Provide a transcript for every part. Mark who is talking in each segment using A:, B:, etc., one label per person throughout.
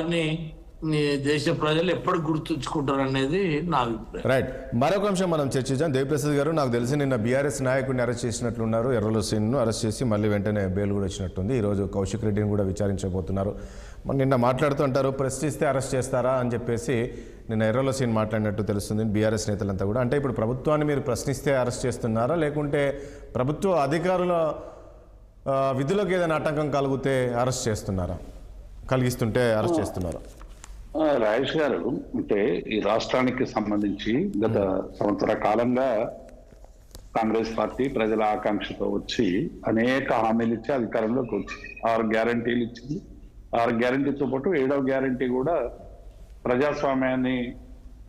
A: అని దేశ ప్రజలు ఎప్పుడు గుర్తుంచుకుంటారు అనేది నా అభిప్రాయం.
B: రైట్. మరొక అంశం మనం చర్చించాం. దేవిప్రసాద్ గారు, నాకు తెలిసి నిన్న బీఆర్ఎస్ నాయకుడిని అరెస్ట్ చేసినట్లున్నారు. ఎర్రలో సీన్ను అరెస్ట్ చేసి మళ్ళీ వెంటనే బెయిల్ కూడా వచ్చినట్టుంది. ఈరోజు కౌశిక్ రెడ్డిని కూడా విచారించబోతున్నారు. నిన్న మాట్లాడుతూ అంటారు, ప్రశ్నిస్తే అరెస్ట్ చేస్తారా అని చెప్పేసి నిన్న ఎర్రలో సీన్ మాట్లాడినట్టు తెలుస్తుంది బీఆర్ఎస్ నేతలంతా కూడా. అంటే ఇప్పుడు ప్రభుత్వాన్ని మీరు ప్రశ్నిస్తే అరెస్ట్ చేస్తున్నారా, లేకుంటే ప్రభుత్వ అధికారుల విధులకు ఏదైనా ఆటంకం కలిగిస్తుంటే అరెస్ట్ చేస్తున్నారా?
C: రాజేష్ గారు, అంటే ఈ రాష్ట్రానికి సంబంధించి గత సంవత్సర కాలంగా కాంగ్రెస్ పార్టీ ప్రజల ఆకాంక్షతో వచ్చి అనేక హామీలు ఇచ్చి అధికారంలోకి వచ్చి 6 గ్యారంటీలు ఇచ్చింది. 6 గ్యారంటీతో పాటు 7వ గ్యారంటీ కూడా ప్రజాస్వామ్యాన్ని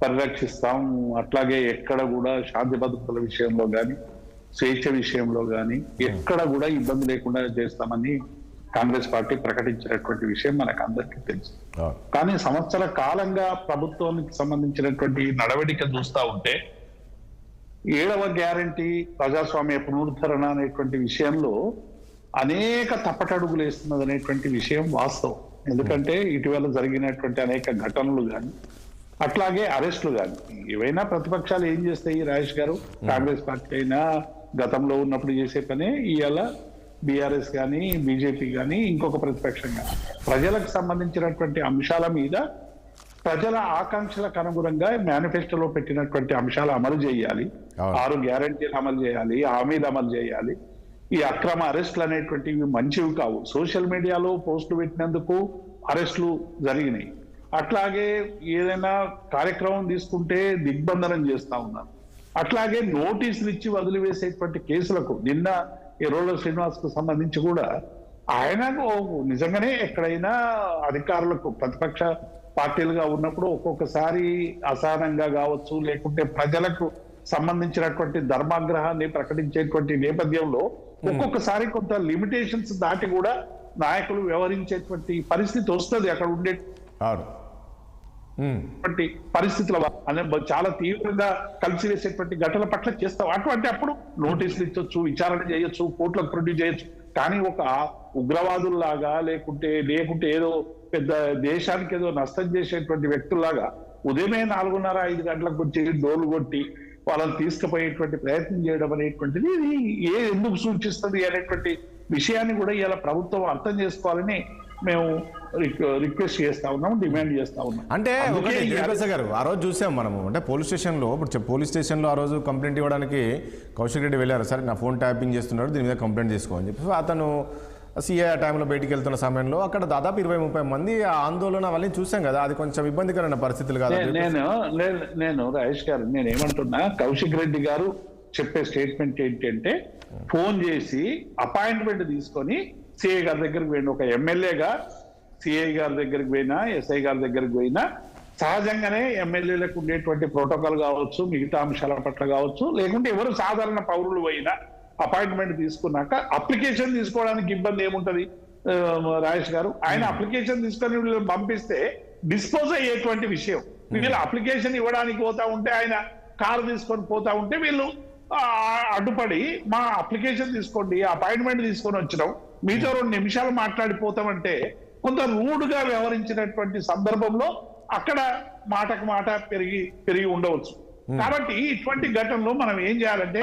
C: పరిరక్షిస్తాం, అట్లాగే ఎక్కడ కూడా శాంతి భద్రతల విషయంలో కానీ స్వేచ్ఛ విషయంలో కానీ ఎక్కడ కూడా ఇబ్బంది లేకుండా చేస్తామని కాంగ్రెస్ పార్టీ ప్రకటించినటువంటి విషయం మనకు అందరికీ తెలుసు. కానీ సంవత్సర కాలంగా ప్రభుత్వానికి సంబంధించినటువంటి నడవడిక చూస్తా ఉంటే 7వ గ్యారంటీ ప్రజాస్వామ్య పునరుద్ధరణ అనేటువంటి విషయంలో అనేక తప్పటడుగులు వేస్తున్నది అనేటువంటి విషయం వాస్తవం. ఎందుకంటే ఇటీవల జరిగినటువంటి అనేక ఘటనలు కానీ అట్లాగే అరెస్టులు కానీ ఏవైనా ప్రతిపక్షాలు ఏం చేస్తాయి రాజేష్ గారు? కాంగ్రెస్ పార్టీ అయినా గతంలో ఉన్నప్పుడు చేసే పనే ఇవాళ బీఆర్ఎస్ కానీ బీజేపీ కానీ ఇంకొక ప్రతిపక్షం కానీ ప్రజలకు సంబంధించినటువంటి అంశాల మీద ప్రజల ఆకాంక్షలకు అనుగుణంగా మేనిఫెస్టోలో పెట్టినటువంటి అంశాలు అమలు చేయాలి. 6 గ్యారంటీలు అమలు చేయాలి, హామీలు అమలు చేయాలి. ఈ అక్రమ అరెస్టులు అనేటువంటివి మంచివి కావు. సోషల్ మీడియాలో పోస్టులు పెట్టినందుకు అరెస్టులు జరిగినాయి. అట్లాగే ఏదైనా కార్యక్రమం తీసుకుంటే దిగ్బంధనం చేస్తా ఉన్నారు. అట్లాగే నోటీసులు ఇచ్చి వదిలివేసేటువంటి కేసులకు నిన్న ఎర్రోల శ్రీనివాస్ కు సంబంధించి కూడా ఆయన నిజంగానే ఎక్కడైనా అధికారులకు ప్రతిపక్ష పార్టీలుగా ఉన్నప్పుడు ఒక్కొక్కసారి అసహనంగా కావచ్చు, లేకుంటే ప్రజలకు సంబంధించినటువంటి ధర్మాగ్రహాన్ని ప్రకటించేటువంటి నేపథ్యంలో ఒక్కొక్కసారి కొంత లిమిటేషన్స్ దాటి కూడా నాయకులు వ్యవహరించేటువంటి పరిస్థితి వస్తుంది. అక్కడ ఉండే పరిస్థితుల చాలా తీవ్రంగా కలిసివేసేటువంటి ఘటనల పట్ల చేస్తాం. అటువంటి అప్పుడు నోటీసులు ఇచ్చొచ్చు, విచారణ చేయొచ్చు, కోర్టులకు ప్రొడ్యూస్ చేయొచ్చు. కానీ ఒక ఉగ్రవాదుల్లాగా లేకుంటే ఏదో పెద్ద దేశానికి ఏదో నష్టం చేసేటువంటి వ్యక్తుల్లాగా ఉదయమే 4:30-5 గంటలకు వచ్చి డోలు కొట్టి వాళ్ళని తీసుకుపోయేటువంటి ప్రయత్నం చేయడం అనేటువంటిది ఎందుకు సూచిస్తుంది అనేటువంటి విషయాన్ని కూడా ఇలా ప్రభుత్వం అర్థం చేసుకోవాలని మేము రిక్వెస్ట్ చేస్తా ఉన్నాం, డిమాండ్ చేస్తా ఉన్నాం.
B: అంటే గారు ఆ రోజు చూసాం మనము, అంటే పోలీస్ స్టేషన్లో ఆ రోజు కంప్లైంట్ ఇవ్వడానికి కౌశిక్ రెడ్డి వెళ్ళారు. సరే, నా ఫోన్ ట్యాపింగ్ చేస్తున్నాడు, దీని మీద కంప్లైంట్ చేసుకోవాలని చెప్పి అతను సీఏ ఆ టైంలో బయటికి వెళ్తున్న సమయంలో అక్కడ దాదాపు 20-30 మంది ఆందోళన అవన్నీ చూసాం కదా. అది కొంచెం ఇబ్బందికరమైన పరిస్థితులు కాదు.
C: నేను రాజేష్ గారు నేనేమంటున్నా, కౌశిక్ రెడ్డి గారు చెప్పే స్టేట్మెంట్ ఏంటంటే ఫోన్ చేసి అపాయింట్మెంట్ తీసుకొని సిఐ గారి దగ్గరికి పోయిన ఒక ఎమ్మెల్యేగా సిఐ గారి దగ్గరికి పోయినా, ఎస్ఐ గారి దగ్గరికి పోయినా సహజంగానే ఎమ్మెల్యేలకు ఉండేటువంటి ప్రోటోకాల్ కావచ్చు, మిగతా అంశాల పట్ల కావచ్చు, లేకుంటే ఎవరు సాధారణ పౌరులు పోయినా అపాయింట్మెంట్ తీసుకున్నాక అప్లికేషన్ తీసుకోవడానికి ఇబ్బంది ఏముంటది రాజేష్ గారు? ఆయన అప్లికేషన్ తీసుకొని వీళ్ళు పంపిస్తే డిస్పోజ్ అయ్యేటువంటి విషయం. వీళ్ళు అప్లికేషన్ ఇవ్వడానికి పోతా ఉంటే, ఆయన కారు తీసుకొని పోతా ఉంటే వీళ్ళు అడ్డుపడి మా అప్లికేషన్ తీసుకోండి, అపాయింట్మెంట్ తీసుకొని వచ్చినాం, మీతో 2 నిమిషాలు మాట్లాడిపోతామంటే కొంత రూడ్గా వ్యవహరించినటువంటి సందర్భంలో అక్కడ మాటకు మాట పెరిగి ఉండవచ్చు. కాబట్టి ఇటువంటి ఘటనలో మనం ఏం చేయాలంటే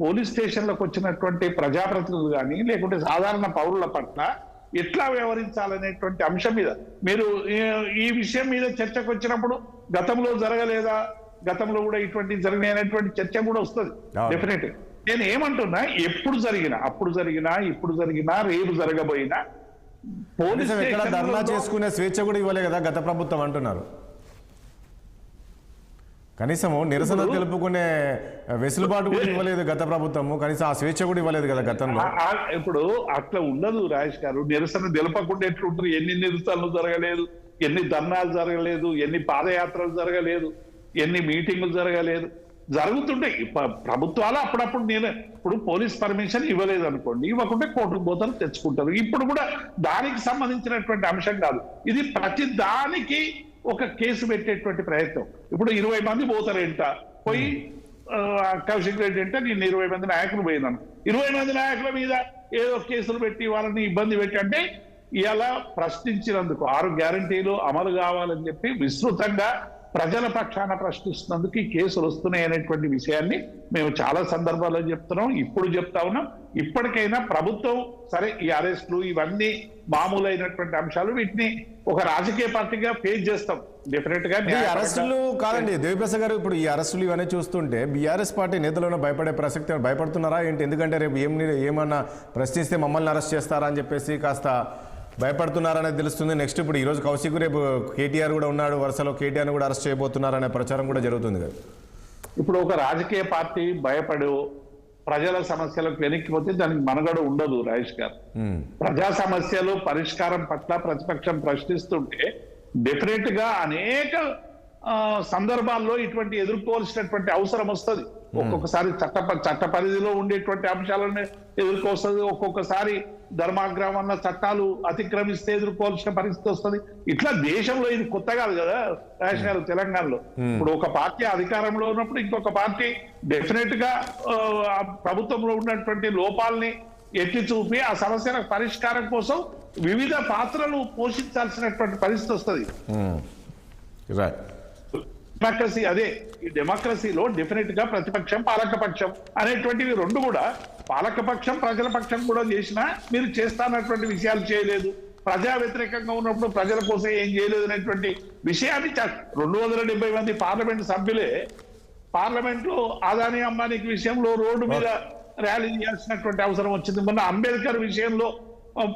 C: పోలీస్ స్టేషన్లకు వచ్చినటువంటి ప్రజాప్రతినిధులు కానీ లేకుంటే సాధారణ పౌరుల పట్ల ఎట్లా వ్యవహరించాలనేటువంటి అంశం మీద మీరు ఈ విషయం మీద చర్చకు వచ్చినప్పుడు గతంలో జరగలేదా, గతంలో కూడా ఇటువంటి జరిగినటువంటి చర్చ కూడా వస్తుంది డెఫినెట్. నేను ఏమంటున్నా, అప్పుడు జరిగినా ఇప్పుడు జరిగినా రేపు జరగబోయినా
B: పోలీసు ధర్నా చేసుకునే స్వేచ్ఛ కూడా ఇవ్వలే కదా గత ప్రభుత్వం అంటున్నారు. కనీసము నిరసన తెలుపుకునే వెసులుబాటు కూడా ఇవ్వలేదు గత ప్రభుత్వము, కనీసం ఆ స్వేచ్ఛ కూడా ఇవ్వలేదు కదా గతంలో.
C: ఇప్పుడు అట్లా ఉండదు రాజేష్ గారు. నిరసన తెలపకుండా ఎట్లుంటారు? ఎన్ని నిరసనలు జరగలేదు, ఎన్ని ధర్నాలు జరగలేదు, ఎన్ని పాదయాత్రలు జరగలేదు, ఎన్ని మీటింగులు జరగలేదు, జరుగుతుంటాయి. ప్రభుత్వాలు అప్పుడప్పుడు ఇప్పుడు పోలీస్ పర్మిషన్ ఇవ్వలేదు అనుకోండి, ఇవ్వకుంటే కోర్టుకు పోతారు, తెచ్చుకుంటారు. ఇప్పుడు కూడా దానికి సంబంధించినటువంటి అంశం కాదు ఇది. ప్రతి దానికి ఒక కేసు పెట్టేటువంటి ప్రయత్నం. ఇప్పుడు 20 మంది పోతారేంట, పోయి కౌశిక్ రెడ్డి అంటే నేను 20 మంది నాయకులు పోయినాను, 20 మంది నాయకుల మీద ఏదో కేసులు పెట్టి వాళ్ళని ఇబ్బంది పెట్టి అంటే ఇలా ప్రశ్నించినందుకు 6 గ్యారంటీలు అమలు కావాలని చెప్పి విస్తృతంగా ప్రజల పక్షాన ప్రశ్నిస్తున్నందుకు ఈ కేసులు వస్తున్నాయి అనేటువంటి విషయాన్ని మేము చాలా సందర్భాల్లో చెప్తున్నాం, ఇప్పుడు చెప్తా ఉన్నాం. ఇప్పటికైనా ప్రభుత్వం సరే ఈ అరెస్టులు ఇవన్నీ మామూలైనటువంటి అంశాలు, వీటిని ఒక రాజకీయ పార్టీగా ఫేస్ చేస్తాం డెఫినెట్ గా.
B: ఈ అరెస్టులు కాదండి దేవిప్రసాద్ గారు, ఇప్పుడు ఈ అరెస్టులు ఇవన్నీ చూస్తుంటే బీఆర్ఎస్ పార్టీ నేతలను భయపడే ప్రసక్తి భయపడుతున్నారా ఏంటి? ఎందుకంటే రేపు ఏమన్నా ప్రశ్నిస్తే మమ్మల్ని అరెస్ట్ చేస్తారా అని చెప్పేసి కాస్త భయపడుతున్నారనేది తెలుస్తుంది. నెక్స్ట్ ఇప్పుడు ఈరోజు కౌశిక్, రేపు కేటీఆర్ కూడా ఉన్నాడు వరుసలో, కేటీఆర్ని కూడా అరెస్ట్ చేయబోతున్నారనే ప్రచారం కూడా జరుగుతుంది కదా.
C: ఇప్పుడు ఒక రాజకీయ పార్టీ భయపడు ప్రజల సమస్యలకు వెనక్కిపోతే దానికి మనుగడ ఉండదు. రాజేష్ గారు, ప్రజా సమస్యలు పరిష్కారం పట్ల ప్రతిపక్షం ప్రశ్నిస్తుంటే డెఫినెట్ గా అనేక సందర్భాల్లో ఇటువంటి ఎదుర్కోవాల్సినటువంటి అవసరం వస్తుంది. ఒక్కొక్కసారి చట్ట పరిధిలో ఉండేటువంటి అంశాలను ఎదుర్కోవస్తుంది, ఒక్కొక్కసారి ధర్మాగ్రహం చట్టాలు అతిక్రమిస్తే ఎదుర్కోవాల్సిన పరిస్థితి వస్తుంది. ఇట్లా దేశంలో ఇది కొత్త కాదు కదా రాజేష్ గారు. తెలంగాణలో ఇప్పుడు ఒక పార్టీ అధికారంలో ఉన్నప్పుడు ఇంకొక పార్టీ డెఫినెట్ గా ప్రభుత్వంలో ఉన్నటువంటి లోపాలని ఎత్తి చూపి ఆ సమస్యల పరిష్కారం కోసం వివిధ పాత్రలు పోషించాల్సినటువంటి పరిస్థితి వస్తుంది. డెమోక్రసీ అదే. ఈ డెమోక్రసీలో డెఫినెట్ గా ప్రతిపక్షం పాలకపక్షం అనేటువంటివి రెండు కూడా, పాలకపక్షం ప్రజల పక్షం కూడా చేసినా మీరు చేస్తానటువంటి విషయాలు చేయలేదు, ప్రజా వ్యతిరేకంగా ఉన్నప్పుడు ప్రజల కోసం ఏం చేయలేదు అనేటువంటి విషయాన్ని 270 మంది పార్లమెంట్ సభ్యులే పార్లమెంట్ లో అదానీ అంబానీకి విషయంలో రోడ్డు మీద ర్యాలీ చేయాల్సినటువంటి అవసరం వచ్చింది. మొన్న అంబేద్కర్ విషయంలో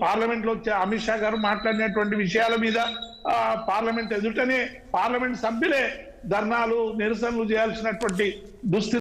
C: పార్లమెంట్ లో అమిత్ షా గారు మాట్లాడినటువంటి విషయాల మీద పార్లమెంట్ ఎదుటనే పార్లమెంట్ సభ్యులే ధర్నాలు నిరసనలు చేయాల్సినటువంటి దుస్థితి